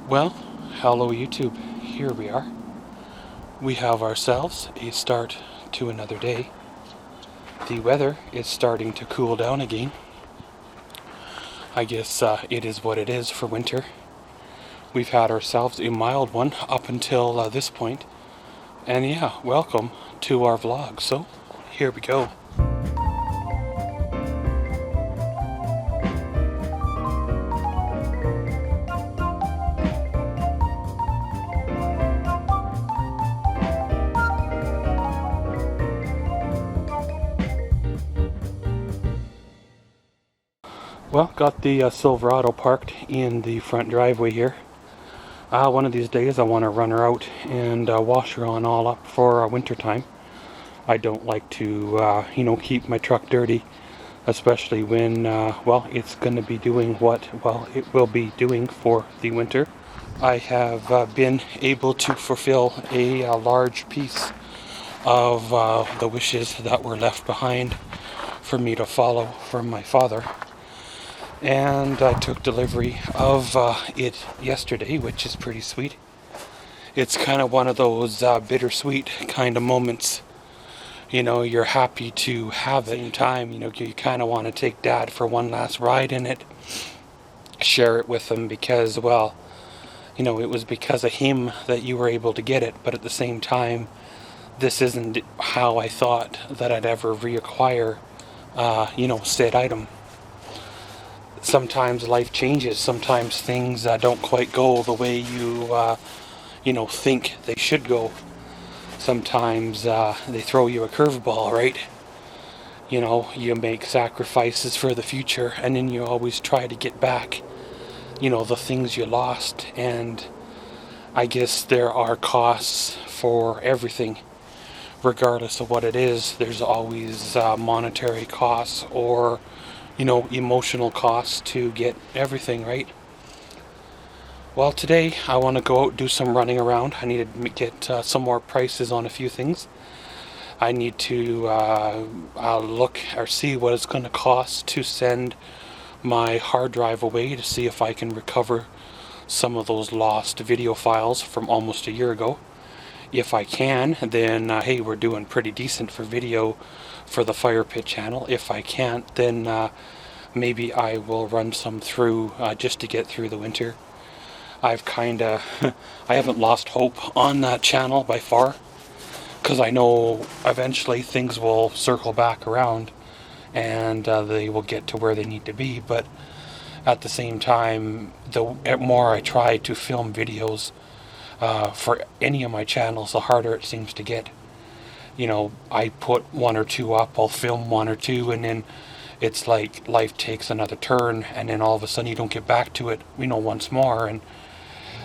Well, hello YouTube, here we are. We have ourselves a start to another day. The weather is starting to cool down again. I guess it is what it is for winter. We've had ourselves a mild one up until this point. And yeah, welcome to our vlog. So, here we go. Well, got the Silverado parked in the front driveway here. One of these days I want to run her out and wash her on all up for winter time. I don't like to, keep my truck dirty, especially when, it's going to be doing what, it will be doing for the winter. I have been able to fulfill a large piece of the wishes that were left behind for me to follow from my father. And I took delivery of it yesterday, which is pretty sweet. It's kind of one of those bittersweet kind of moments. You know, you're happy to have it. At the same time, you kind of want to take Dad for one last ride in it. Share it with him because, it was because of him that you were able to get it. But at the same time, this isn't how I thought that I'd ever reacquire, said item. Sometimes life changes. Sometimes things don't quite go the way you, think they should go. Sometimes they throw you a curveball, right? You make sacrifices for the future, and then you always try to get back, the things you lost. And I guess there are costs for everything. Regardless of what it is, there's always monetary costs or emotional costs to get everything, right? Well, today I want to go out and do some running around. I need to get some more prices on a few things. I need to look or see what it's going to cost to send my hard drive away to see if I can recover some of those lost video files from almost a year ago. If I can, then hey, we're doing pretty decent for video for the Fire Pit channel. If I can't, then maybe I will run some through just to get through the winter. I haven't lost hope on that channel by far, because I know eventually things will circle back around and they will get to where they need to be. But at the same time, the more I try to film videos for any of my channels, the harder it seems to get. I put one or two up, I'll film one or two, and then it's like life takes another turn, and then all of a sudden you don't get back to it, once more, and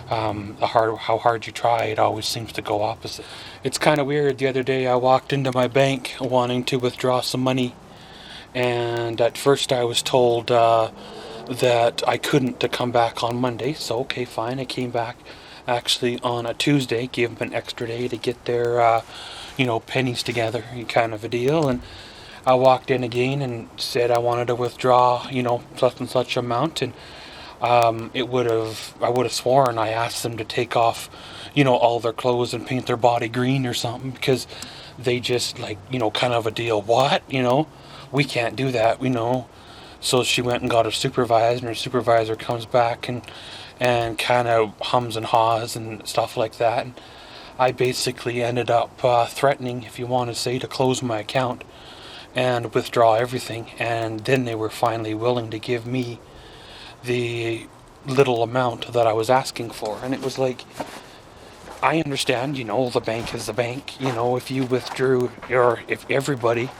how hard you try, it always seems to go opposite. It's kind of weird. The other day I walked into my bank wanting to withdraw some money, and at first I was told that I couldn't to come back on Monday, so okay, fine, I came back actually on a Tuesday, gave them an extra day to get their pennies together, kind of a deal. And I walked in again and said I wanted to withdraw, such and such amount, and I would have sworn I asked them to take off, all their clothes and paint their body green or something, because they just kind of a deal. What? We can't do that, So she went and got her supervisor, and her supervisor comes back and kind of hums and haws and stuff like that. And I basically ended up threatening, if you want to say, to close my account and withdraw everything. And then they were finally willing to give me the little amount that I was asking for. And it was like, I understand, the bank is the bank. If you withdrew, or if everybody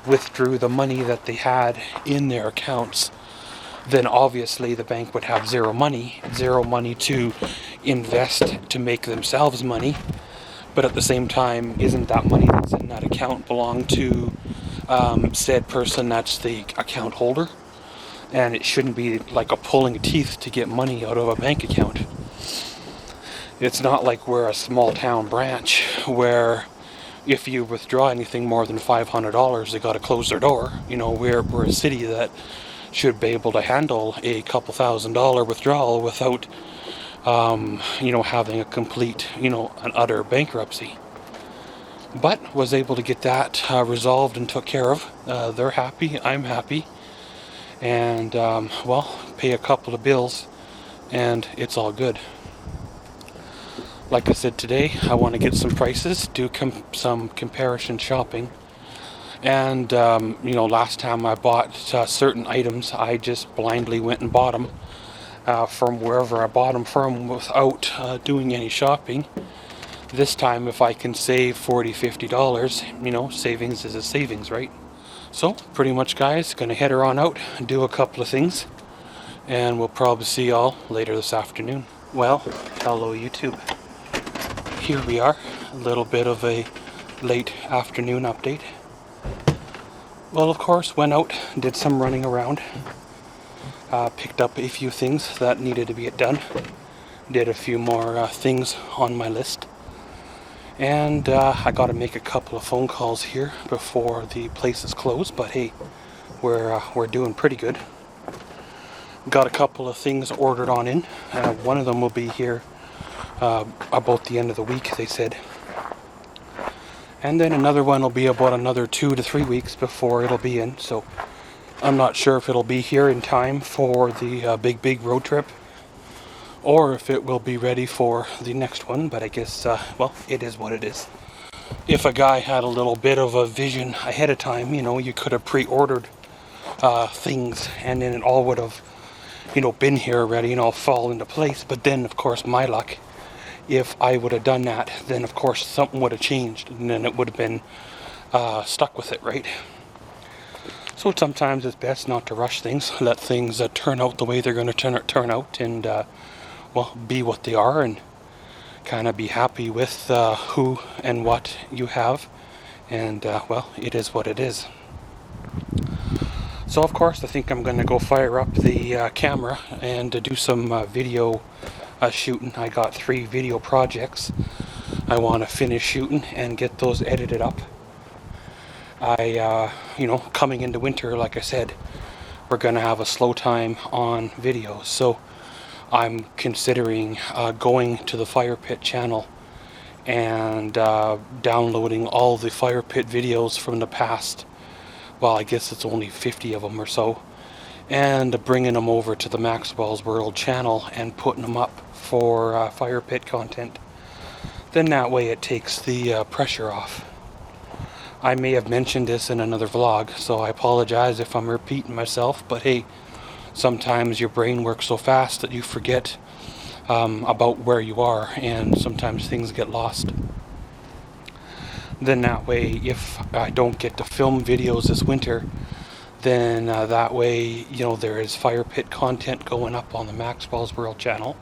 withdrew the money that they had in their accounts, then obviously the bank would have zero money to invest to make themselves money. But at the same time, isn't that money that's in that account belong to said person that's the account holder? And it shouldn't be like a pulling teeth to get money out of a bank account. It's not like we're a small town branch where if you withdraw anything more than $500, they got to close their door. We're a city that should be able to handle a couple $1,000 withdrawal without having a complete, an utter bankruptcy. But was able to get that resolved and took care of. They're happy, I'm happy, and pay a couple of bills, and it's all good. Like I said, today I want to get some prices, do some comparison shopping, and last time I bought certain items, I just blindly went and bought them from wherever I bought them from without doing any shopping. This time, if I can save $40–50, savings is a savings, right? So, pretty much, guys, gonna head her on out and do a couple of things, and we'll probably see y'all later this afternoon. Well, hello YouTube. Here we are, a little bit of a late afternoon update. Well, of course, went out, did some running around, picked up a few things that needed to be done, did a few more things on my list. And I got to make a couple of phone calls here before the place is closed, but hey, we're doing pretty good. Got a couple of things ordered on in. One of them will be here about the end of the week, they said. And then another one will be about another 2 to 3 weeks before it'll be in. So I'm not sure if it'll be here in time for the big road trip, or if it will be ready for the next one, but I guess, it is what it is. If a guy had a little bit of a vision ahead of time, you could have pre-ordered things, and then it all would have, been here already and all fall into place. But then, of course, my luck, if I would have done that, then, of course, something would have changed, and then it would have been stuck with it, right? So sometimes it's best not to rush things, let things turn out the way they're going to turn out, and be what they are, and kind of be happy with who and what you have, and it is what it is. So of course I think I'm going to go fire up the camera and do some video shooting. I got 3 video projects I want to finish shooting and get those edited up. Coming into winter, like I said, we're going to have a slow time on videos, so I'm considering going to the Fire Pit channel and downloading all the Fire Pit videos from the past. Well, I guess it's only 50 of them or so, and bringing them over to the Maxwell's World channel and putting them up for Fire Pit content. Then that way it takes the pressure off. I may have mentioned this in another vlog, so I apologize if I'm repeating myself, but hey, sometimes your brain works so fast that you forget about where you are, and sometimes things get lost. Then that way, if I don't get to film videos this winter, then that way, there is Fire Pit content going up on the Maxwell's World channel.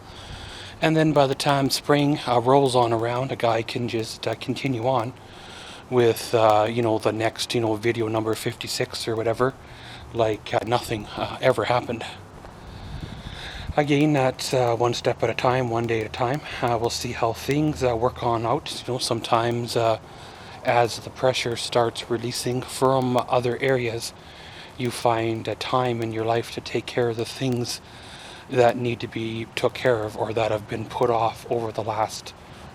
And then by the time spring rolls on around, a guy can just continue on with, the next, video number 56 or whatever, like nothing ever happened. Again, that's one step at a time, one day at a time. We'll see how things work on out. Sometimes as the pressure starts releasing from other areas, you find a time in your life to take care of the things that need to be took care of, or that have been put off over the last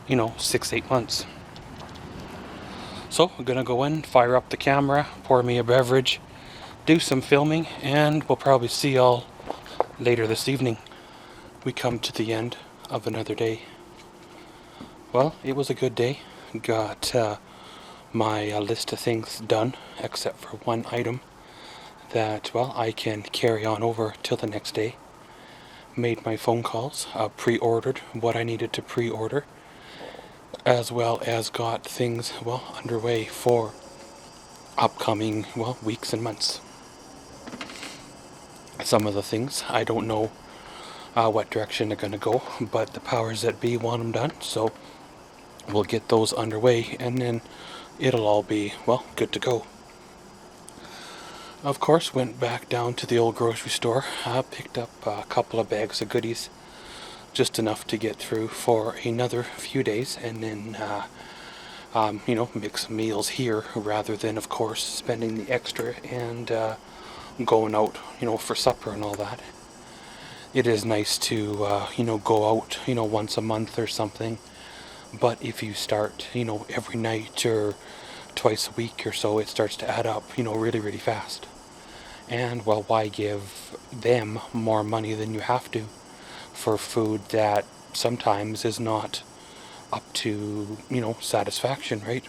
6-8 months. So I'm gonna go in, fire up the camera, pour me a beverage, do some filming, and we'll probably see y'all later this evening. We come to the end of another day. Well, it was a good day. Got my list of things done, except for one item that, I can carry on over till the next day. Made my phone calls, pre-ordered what I needed to pre-order, as well as got things, underway for upcoming, weeks and months. Some of the things, I don't know what direction they're going to go, but the powers that be want them done, so we'll get those underway, and then it'll all be, good to go. Of course, went back down to the old grocery store, picked up a couple of bags of goodies, just enough to get through for another few days, and then, make some meals here, rather than, of course, spending the extra and going out, for supper and all that. it is nice to, go out, once a month or something. But if you start, every night or twice a week or so, it starts to add up, really, really fast. And, well, why give them more money than you have to for food that sometimes is not up to, satisfaction, right?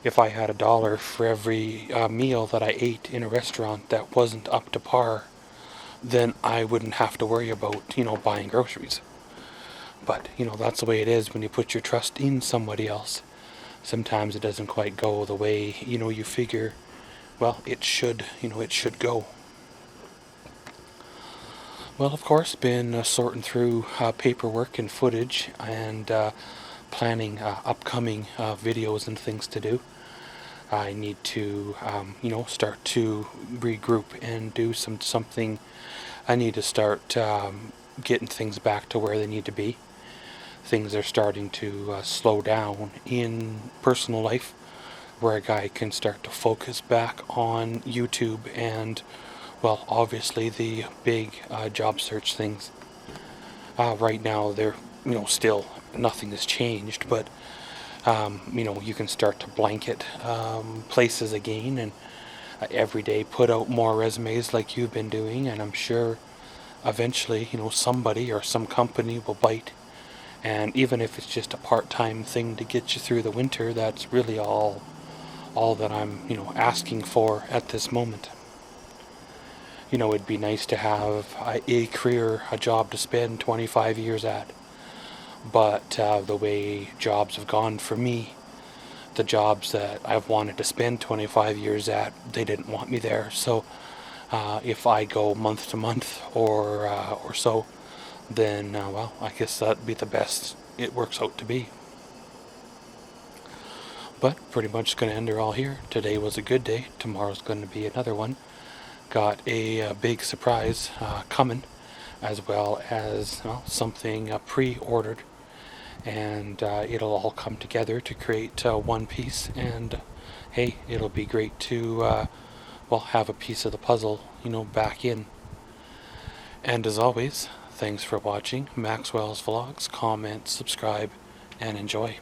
If I had $1 for every meal that I ate in a restaurant that wasn't up to par, then I wouldn't have to worry about, buying groceries. But, that's the way it is when you put your trust in somebody else. Sometimes it doesn't quite go the way, you figure, well, it should go. Well, of course, been sorting through paperwork and footage and planning upcoming videos and things to do. I need to, start to regroup and do something. I need to start getting things back to where they need to be. Things are starting to slow down in personal life, where a guy can start to focus back on YouTube and, well, obviously the big job search things. Right now, they're, still nothing has changed, but you can start to blanket places again and every day put out more resumes like you've been doing, and I'm sure eventually, somebody or some company will bite. And even if it's just a part-time thing to get you through the winter, that's really all that I'm, asking for at this moment. It'd be nice to have a career, a job to spend 25 years at. But the way jobs have gone for me, the jobs that I've wanted to spend 25 years at, they didn't want me there. So if I go month to month or so, then, well, I guess that'd be the best it works out to be. But pretty much going to end her all here. Today was a good day. Tomorrow's going to be another one. Got a big surprise coming, as well as something pre-ordered. And it'll all come together to create one piece. And hey, it'll be great to, have a piece of the puzzle, back in. And as always, thanks for watching Maxwell's Vlogs. Comment, subscribe, and enjoy.